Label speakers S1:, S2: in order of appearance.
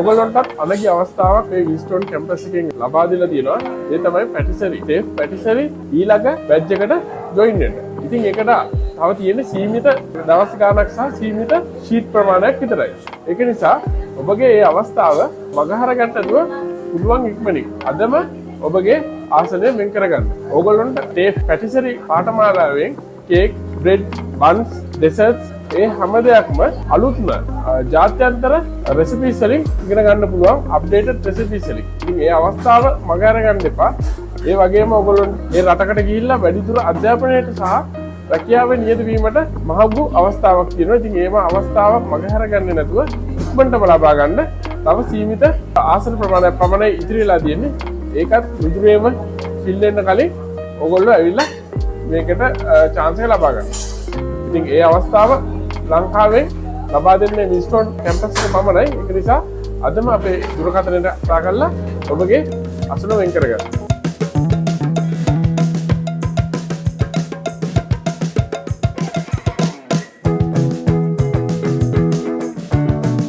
S1: ඔයගොල්ලන්ටත් අනගි අවස්ථාවක් මේ විස්ටෝන් කැම්පස් එකෙන් ලබා දීලා තියෙනවා. ඒ තමයි පැටිසරි. සේෆ් පැටිසරි ඊළඟ බැච් එකට ජොයින් වෙන්න. ඉතින් ඒකට තව තියෙන්නේ සීමිත දවස් ගාණක් සහ සීමිත ෂීට් ප්‍රමාණයක් විතරයි. ඒක නිසා ඔබගේ මේ අවස්ථාව මගහර ගන්නදුව පුළුවන් ඉක්මනින් අදම ඔබගේ ආසනය වෙන් කරගන්න. ඕගොල්ලන්ට සේෆ් පැටිසරි පාඨමාලාවෙන් කේක්, බ්‍රෙඩ්, බන්ස්, ඩෙසර්ට්ස් ඒ හැම දෙයක්ම අලුත්ම ජාත්‍යන්තර රෙසිපීස් වලින් ඉගෙන ගන්න පුළුවන් අප්ඩේටඩ් රෙසිපීස් වලින්. ඉතින් මේ අවස්ථාව මගහර ගන්න එපා. ඒ වගේම ඔයගොල්ලෝ මේ රටකට ගිහිල්ලා වැඩිදුර අධ්‍යාපනයට සහ රැකියාවේ නියත වීමට මහඟු අවස්ථාවක් තියෙනවා. ඉතින් ඒම අවස්ථාවක් මගහර ගන්නේ නැතුව ඉක්මනටම ලබා ගන්න. තව සීමිත ආසන ප්‍රමාණයක් පමණයි ඉතිරි වෙලා තියෙන්නේ. ඒකත් විදුරේම ෆිල් වෙන්න කලින් ඔයගොල්ලෝ ඇවිල්ලා මේකට chance එක ලබා ගන්න. ඉතින් ඒ අවස්ථාව ලංකාවේ ලබා දෙන්නේ විස්ටෝන් කැම්පස් එක පමණයි. ඒක නිසා අදම අපේ දුරකථනයට කතා කරලා ඔබගේ අසුන වෙන් කරගන්න.